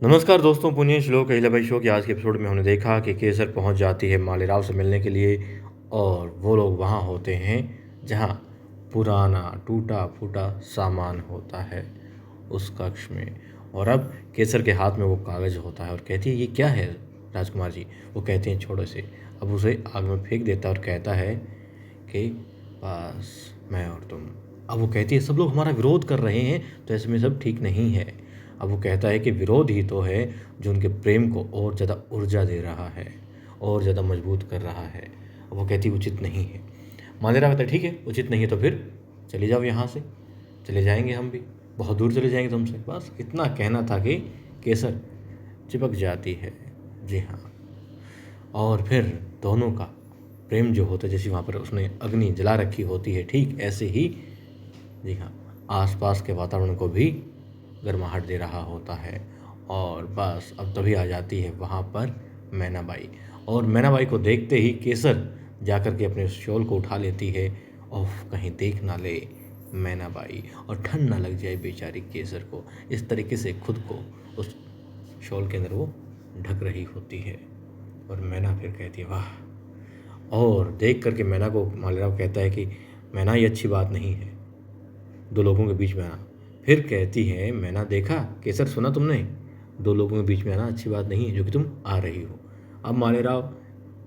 नमस्कार दोस्तों, पुनीत श्लोक अहिल्याबाई शो के आज के एपिसोड में हमने देखा कि केसर पहुंच जाती है मालेराव से मिलने के लिए और वो लोग वहां होते हैं जहां पुराना टूटा फूटा सामान होता है उस कक्ष में। और अब केसर के हाथ में वो कागज़ होता है और कहती है ये क्या है राजकुमार जी। वो कहते हैं छोड़ो से। अब उसे आग में फेंक देता है और कहता है कि बस मैं और तुम। अब वो कहती है सब लोग हमारा विरोध कर रहे हैं तो ऐसे में सब ठीक नहीं है। अब वो कहता है कि विरोध ही तो है जो उनके प्रेम को और ज़्यादा ऊर्जा दे रहा है और ज़्यादा मजबूत कर रहा है। अब वो कहती उचित नहीं है। मालेरा कहता है ठीक है उचित नहीं है तो फिर चले जाओ यहाँ से। चले जाएंगे हम भी, बहुत दूर चले जाएंगे तुमसे। बस इतना कहना था कि केसर चिपक जाती है। जी हाँ। और फिर दोनों का प्रेम जो होता है, जैसे वहाँ पर उसने अग्नि जला रखी होती है, ठीक ऐसे ही जी हाँ आसपास के वातावरण को भी गर्माहट दे रहा होता है। और बस अब तभी आ जाती है वहाँ पर मैनाबाई। और मैनाबाई को देखते ही केसर जाकर के अपने शॉल को उठा लेती है और कहीं देख ना ले मैनाबाई और ठंड ना लग जाए बेचारी केसर को। इस तरीके से खुद को उस शॉल के अंदर वो ढक रही होती है। और मैना फिर कहती है वाह। और देख करके मैना को मालेराव कहता है कि मैना ये अच्छी बात नहीं है दो लोगों के बीच में आना। फिर कहती है मैना देखा केसर, सुना तुमने, दो लोगों के बीच में आना अच्छी बात नहीं है जो कि तुम आ रही हो। अब मालेराव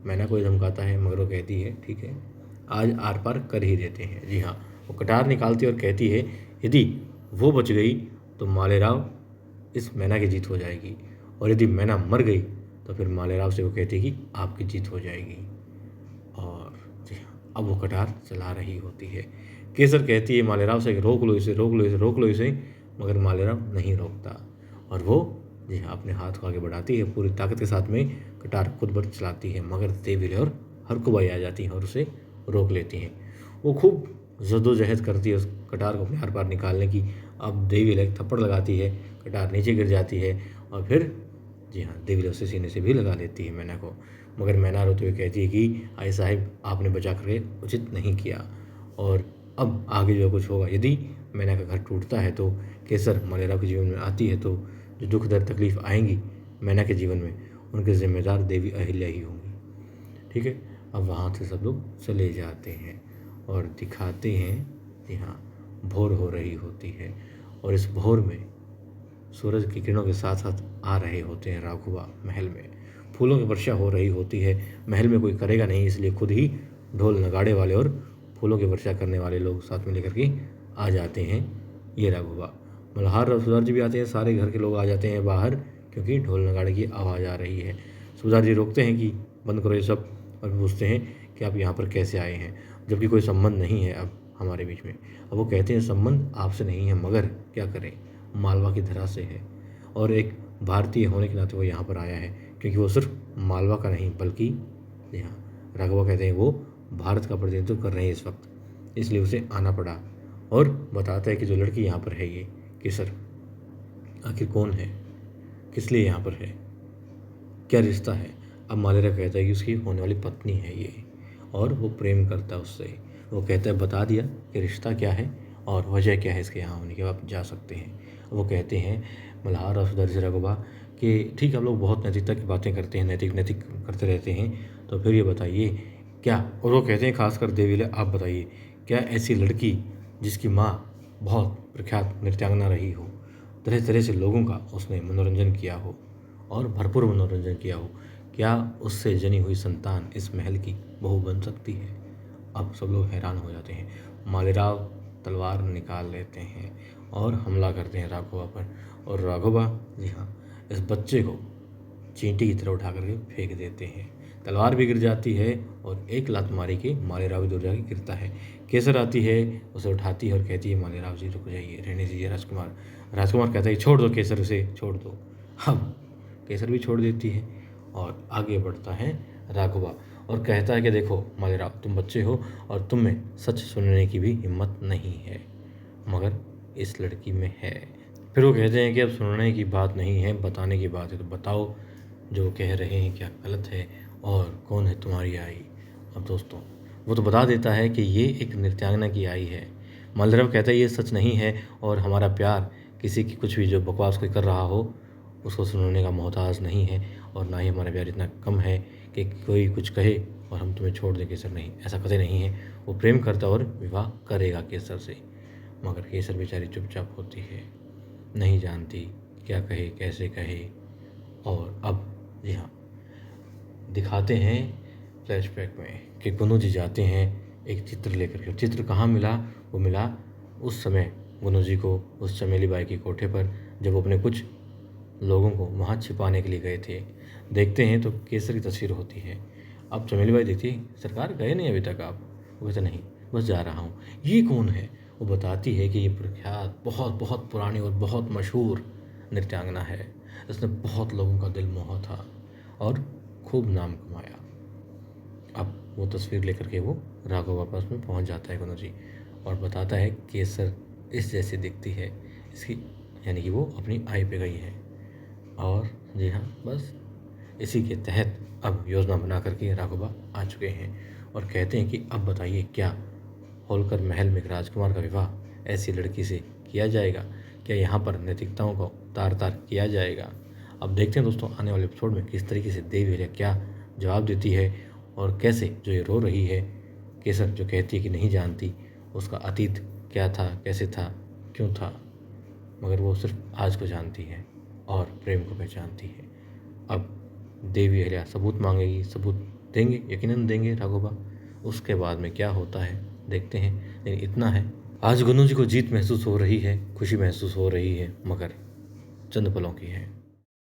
मैना को धमकाता है मगर वो कहती है ठीक है आज आर पार कर ही देते हैं। जी हाँ। वो कटार निकालती है और कहती है यदि वो बच गई तो मालेराव इस मैना की जीत हो जाएगी और यदि मैना मर गई तो फिर मालेराव से वो कहती है कि आपकी जीत हो जाएगी। और जी हाँ अब वो कटार चला रही होती है। केसर कहती है मालेराव से रोक लो इसे, रोक लो इसे, रोक लो इसे, मगर मालेराव नहीं रोकता। और वो जी हाँ अपने हाथ को आगे बढ़ाती है, पूरी ताकत के साथ में कटार खुद पर चलाती है, मगर देवीले और हरकुबाई आ जाती हैं और उसे रोक लेती हैं। वो खूब जद्दोजहद करती है उस कटार को अपने आर पार निकालने की। अब देवीले एक थप्पड़ लगाती है, कटार नीचे गिर जाती है और फिर जी हाँ देवीले उसे सीने से भी लगा लेती है मैना को। मगर मैना रोते हुए कहती है कि आई साहिब आपने बचा करके उचित नहीं किया और अब आगे जो कुछ होगा, यदि मैना का घर टूटता है तो केसर मालेराव के जीवन में आती है तो जो दुख दर्द तकलीफ आएंगी मैना के जीवन में उनके जिम्मेदार देवी अहिल्या ही होंगी। ठीक है। अब वहाँ से सब लोग चले जाते हैं और दिखाते हैं जी हाँ भोर हो रही होती है और इस भोर में सूरज की किरणों के साथ साथ आ रहे होते हैं राघुआ महल में। फूलों की वर्षा हो रही होती है। महल में कोई करेगा नहीं इसलिए खुद ही ढोल नगाड़े वाले और फूलों की वर्षा करने वाले लोग साथ में लेकर के आ जाते हैं। ये राघुआ मल्हार और सुधार जी भी आते हैं, सारे घर के लोग आ जाते हैं बाहर क्योंकि ढोल नगाड़े की आवाज़ आ रही है। सुधार जी रोकते हैं कि बंद करो ये सब और पूछते हैं कि आप यहाँ पर कैसे आए हैं जबकि कोई संबंध नहीं है अब हमारे बीच में। अब वो कहते हैं संबंध आपसे नहीं है मगर क्या करें मालवा की धरा से है और एक भारतीय होने के नाते वो यहाँ पर आया है क्योंकि वो सिर्फ मालवा का नहीं बल्कि जी हाँ राघवा कहते हैं वो भारत का प्रतिनिधित्व कर रहे हैं इस वक्त, इसलिए उसे आना पड़ा। और बताता है कि जो लड़की यहाँ पर है ये केसर आखिर कौन है, किस लिए यहाँ पर है, क्या रिश्ता है। अब मालेरा कहता है कि उसकी होने वाली पत्नी है ये और वो प्रेम करता है उससे। वो कहता है बता दिया कि रिश्ता क्या है और वजह क्या है इसके यहाँ होने के, आप जा सकते हैं। वो कहते हैं मल्हार और सुधर से राघवा कि ठीक है हम लोग बहुत नैतिकता की बातें करते हैं, नैतिक नैतिक करते रहते हैं, तो फिर ये बताइए क्या। और वो कहते हैं खासकर देवीले आप बताइए क्या ऐसी लड़की जिसकी माँ बहुत प्रख्यात नृत्यांगना रही हो, तरह तरह से लोगों का उसने मनोरंजन किया हो और भरपूर मनोरंजन किया हो, क्या उससे जनी हुई संतान इस महल की बहू बन सकती है। अब सब लोग हैरान हो जाते हैं। मालेराव तलवार निकाल लेते हैं और हमला करते हैं राघवा पर। और राघवा जी हाँ इस बच्चे को चींटी की तरह उठा करके फेंक देते हैं। तलवार भी गिर जाती है और एक लात मारी के मालेराव भी दूर जाके गिरता है। केसर आती है उसे उठाती है और कहती है मालेराव जी रुक जाइए, रहने दीजिए राजकुमार। राजकुमार कहता है छोड़ दो केसर, उसे छोड़ दो। अब केसर भी छोड़ देती है और आगे बढ़ता है राघवा और कहता है कि देखो मालेराव तुम बच्चे हो और तुम में सच सुनने की भी हिम्मत नहीं है मगर इस लड़की में है। फिर वो कहते हैं कि अब सुनने की बात नहीं है बताने की बात है, तो बताओ जो कह रहे हैं क्या गलत है और कौन है तुम्हारी आई। अब दोस्तों वो तो बता देता है कि ये एक नृत्यांगना की आई है। मालेराव कहता है ये सच नहीं है और हमारा प्यार किसी की कुछ भी जो बकवास कोई कर रहा हो उसको सुनने का मोहताज नहीं है और ना ही हमारा प्यार इतना कम है कि कोई कुछ कहे और हम तुम्हें छोड़ दें केसर। नहीं, ऐसा कतई नहीं है। वो प्रेम करता और विवाह करेगा केसर से, मगर केसर बेचारी चुपचाप होती है, नहीं जानती क्या कहे कैसे कहे। और अब जी हाँ, दिखाते हैं फ्लैशबैक में कि गुनू जी जाते हैं एक चित्र लेकर के। चित्र कहाँ मिला? वो मिला उस समय गुनू जी को उस चमेली बाई की कोठे पर, जब वो अपने कुछ लोगों को वहाँ छिपाने के लिए गए थे। देखते हैं तो केसर की तस्वीर होती है। अब चमेली बाई देखती है, सरकार गए नहीं अभी तक आप? वो कहते नहीं, बस जा रहा हूँ। ये कौन है? वो बताती है कि ये प्रख्यात बहुत बहुत पुरानी और बहुत मशहूर नृत्यांगना है। इसने बहुत लोगों का दिल मोहा था और खूब नाम कमाया। अब वो तस्वीर लेकर के वो राघव के पास में पहुँच जाता है गुनू जी और बताता है केसर इस जैसी दिखती है इसकी, यानी कि वो अपनी आई पे गई है। और जी हाँ, बस इसी के तहत अब योजना बना करके राघवा आ चुके हैं और कहते हैं कि अब बताइए, क्या होलकर महल में एक राजकुमार का विवाह ऐसी लड़की से किया जाएगा? क्या यहाँ पर नैतिकताओं को तार तार किया जाएगा? अब देखते हैं दोस्तों आने वाले एपिसोड में किस तरीके से देवी अहिल्या क्या जवाब देती है और कैसे जो ये रो रही है केसर, जो कहती है कि नहीं जानती उसका अतीत क्या था, कैसे था, क्यों था, मगर वो सिर्फ आज को जानती है और प्रेम को पहचानती है। अब देवी अहिल्या सबूत मांगेगी, सबूत देंगे, यकीनन देंगे राघोबा। उसके बाद में क्या होता है देखते हैं। लेकिन इतना है, आज गुनू जी को जीत महसूस हो रही है, खुशी महसूस हो रही है, मगर चंद पलों की है।